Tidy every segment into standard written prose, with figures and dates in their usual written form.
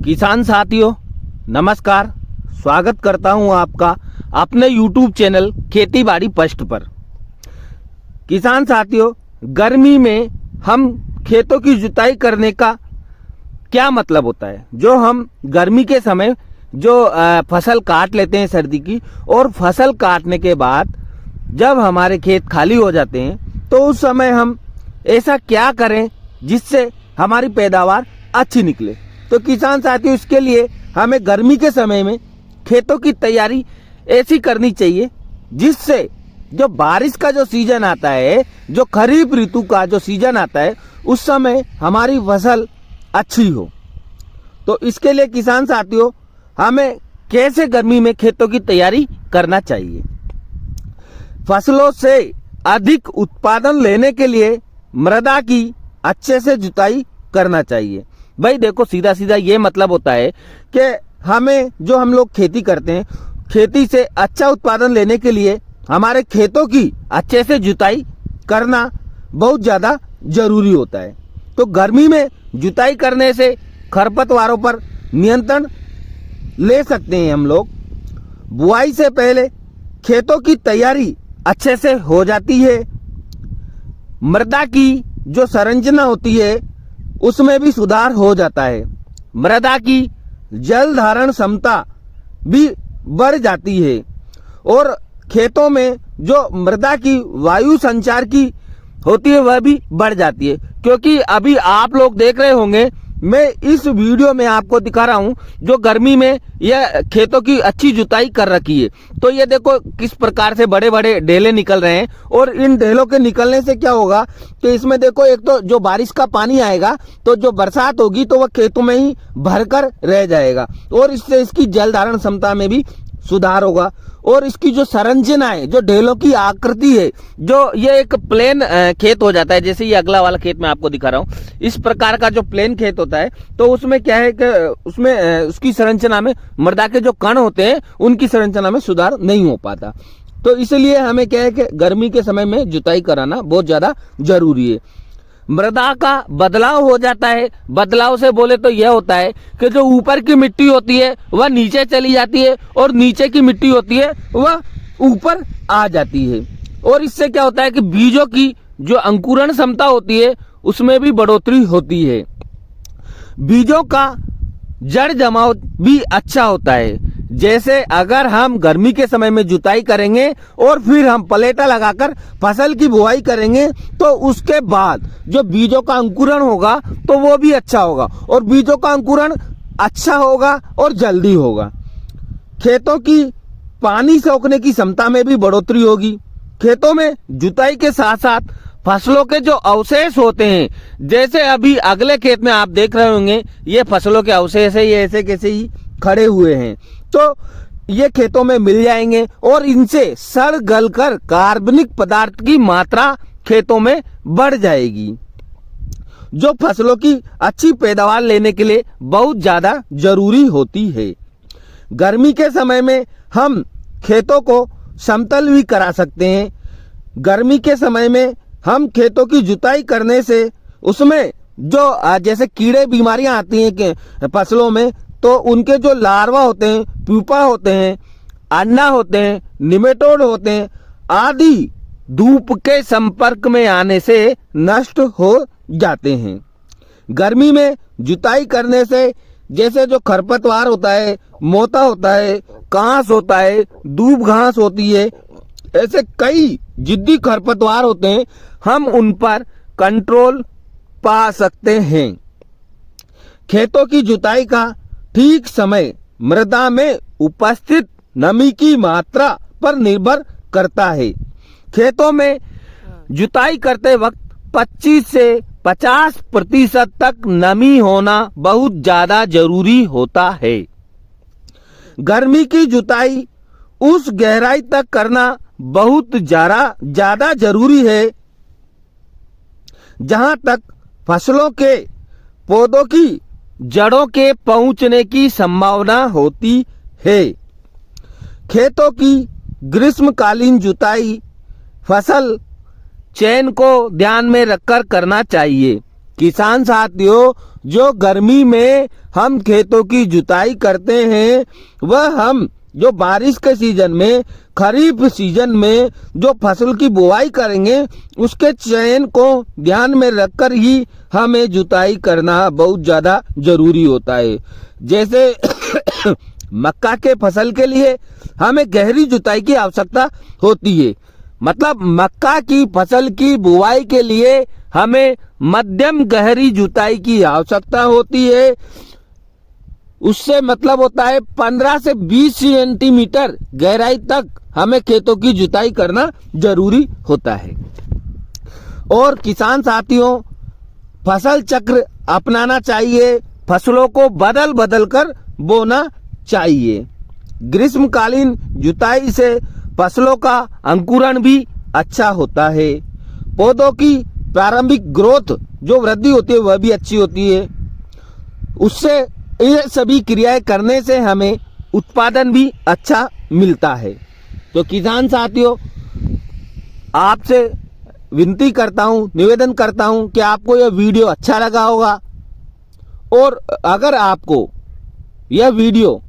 किसान साथियों नमस्कार। स्वागत करता हूं आपका अपने YouTube चैनल खेती बाड़ी फर्स्ट पर। किसान साथियों, गर्मी में हम खेतों की जुताई करने का क्या मतलब होता है। जो हम गर्मी के समय जो फसल काट लेते हैं सर्दी की, और फसल काटने के बाद जब हमारे खेत खाली हो जाते हैं तो उस समय हम ऐसा क्या करें जिससे हमारी पैदावार अच्छी निकले। तो किसान साथियों, इसके लिए हमें गर्मी के समय में खेतों की तैयारी ऐसी करनी चाहिए जिससे जो बारिश का जो सीजन आता है, जो खरीफ ऋतु का जो सीजन आता है, उस समय हमारी फसल अच्छी हो। तो इसके लिए किसान साथियों, हमें कैसे गर्मी में खेतों की तैयारी करना चाहिए। फसलों से अधिक उत्पादन लेने के लिए मृदा की अच्छे से जुताई करना चाहिए। भाई देखो, सीधा सीधा ये मतलब होता है कि हमें जो हम लोग खेती करते हैं, खेती से अच्छा उत्पादन लेने के लिए हमारे खेतों की अच्छे से जुताई करना बहुत ज़्यादा जरूरी होता है। तो गर्मी में जुताई करने से खरपतवारों पर नियंत्रण ले सकते हैं हम लोग। बुआई से पहले खेतों की तैयारी अच्छे से हो जाती है। मृदा की जो संरचना होती है उसमें भी सुधार हो जाता है। मृदा की जल धारण क्षमता भी बढ़ जाती है और खेतों में जो मृदा की वायु संचार की होती है वह भी बढ़ जाती है। क्योंकि अभी आप लोग देख रहे होंगे, मैं इस वीडियो में आपको दिखा रहा हूं जो गर्मी में यह खेतों की अच्छी जुताई कर रखी है। तो ये देखो किस प्रकार से बड़े बड़े ढेले निकल रहे हैं, और इन ढेलों के निकलने से क्या होगा कि इसमें देखो, एक तो जो बारिश का पानी आएगा तो जो बरसात होगी तो वह खेतों में ही भरकर रह जाएगा, और इससे इसकी जल धारण क्षमता में भी सुधार होगा। और इसकी जो संरचना है, जो ढेलों की आकृति है, जो ये एक प्लेन खेत हो जाता है, जैसे ये अगला वाला खेत मैं आपको दिखा रहा हूँ, इस प्रकार का जो प्लेन खेत होता है, तो उसमें क्या है कि उसमें उसकी संरचना में मृदा के जो कण होते हैं उनकी संरचना में सुधार नहीं हो पाता। तो इसलिए हमें क्या है कि गर्मी के समय में जुताई कराना बहुत ज्यादा जरूरी है। मृदा का बदलाव हो जाता है। बदलाव से बोले तो यह होता है कि जो ऊपर की मिट्टी होती है वह नीचे चली जाती है, और नीचे की मिट्टी होती है वह ऊपर आ जाती है। और इससे क्या होता है कि बीजों की जो अंकुरण क्षमता होती है उसमें भी बढ़ोतरी होती है। बीजों का जड़ जमाव भी अच्छा होता है। जैसे अगर हम गर्मी के समय में जुताई करेंगे और फिर हम पलेटा लगाकर फसल की बुआई करेंगे तो उसके बाद जो बीजों का अंकुरण होगा तो वो भी अच्छा होगा, और बीजों का अंकुरण अच्छा होगा और जल्दी होगा। खेतों की पानी सोखने की क्षमता में भी बढ़ोतरी होगी। खेतों में जुताई के साथ साथ फसलों के जो अवशेष होते हैं, जैसे अभी अगले खेत में आप देख रहे होंगे, ये फसलों के अवशेष है, ये ऐसे कैसे ही खड़े हुए हैं, तो ये खेतों में मिल जाएंगे और इनसे सड़ गलकर कार्बनिक पदार्थ की मात्रा खेतों में बढ़ जाएगी, जो फसलों की अच्छी पैदावार लेने के लिए बहुत ज्यादा जरूरी होती है। गर्मी के समय में हम खेतों को समतल भी करा सकते हैं। गर्मी के समय में हम खेतों की जुताई करने से उसमें जो जैसे कीड़े बीमारियां आती हैं कि फसलों में, तो उनके जो लार्वा होते हैं, प्यूपा होते हैं, अंडा होते हैं, निमेटोड होते हैं आदि धूप के संपर्क में आने से नष्ट हो जाते हैं। गर्मी में जुताई करने से जैसे जो खरपतवार होता है, मोता होता है, कांस होता है, दूब घास होती है, ऐसे कई जिद्दी खरपतवार होते हैं, हम उन पर कंट्रोल पा सकते हैं। खेतों की जुताई का ठीक समय मृदा में उपस्थित नमी की मात्रा पर निर्भर करता है। खेतों में जुताई करते वक्त 25 से 50% तक नमी होना बहुत ज्यादा जरूरी होता है। गर्मी की जुताई उस गहराई तक करना बहुत ज्यादा जरूरी है जहां तक फसलों के पौधों की जड़ों के पहुंचने की संभावना होती है। खेतों की ग्रीष्मकालीन जुताई फसल चयन को ध्यान में रखकर करना चाहिए। किसान साथियों, जो गर्मी में हम खेतों की जुताई करते हैं वह हम जो बारिश के सीजन में, खरीफ सीजन में जो फसल की बुआई करेंगे उसके चयन को ध्यान में रखकर ही हमें जुताई करना बहुत ज्यादा जरूरी होता है। जैसे मक्का के फसल के लिए हमें गहरी जुताई की आवश्यकता होती है, मतलब मक्का की फसल की बुआई के लिए हमें मध्यम गहरी जुताई की आवश्यकता होती है। उससे मतलब होता है 15 से 20 सेंटीमीटर गहराई तक हमें खेतों की जुताई करना जरूरी होता है। और किसान साथियों, फसल चक्र अपनाना चाहिए, फसलों को बदल बदल कर बोना चाहिए। ग्रीष्मकालीन जुताई से फसलों का अंकुरण भी अच्छा होता है, पौधों की प्रारंभिक ग्रोथ जो वृद्धि होती है वह भी अच्छी होती है। उससे ये सभी क्रियाएं करने से हमें उत्पादन भी अच्छा मिलता है। तो किसान साथियों, आपसे विनती करता हूं, निवेदन करता हूं कि आपको यह वीडियो अच्छा लगा होगा, और अगर आपको यह वीडियो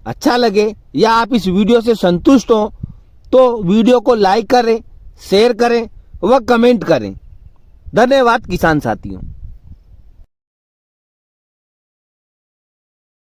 अच्छा लगे या आप इस वीडियो से संतुष्ट हो तो वीडियो को लाइक करें, शेयर करें व कमेंट करें। धन्यवाद किसान साथियों।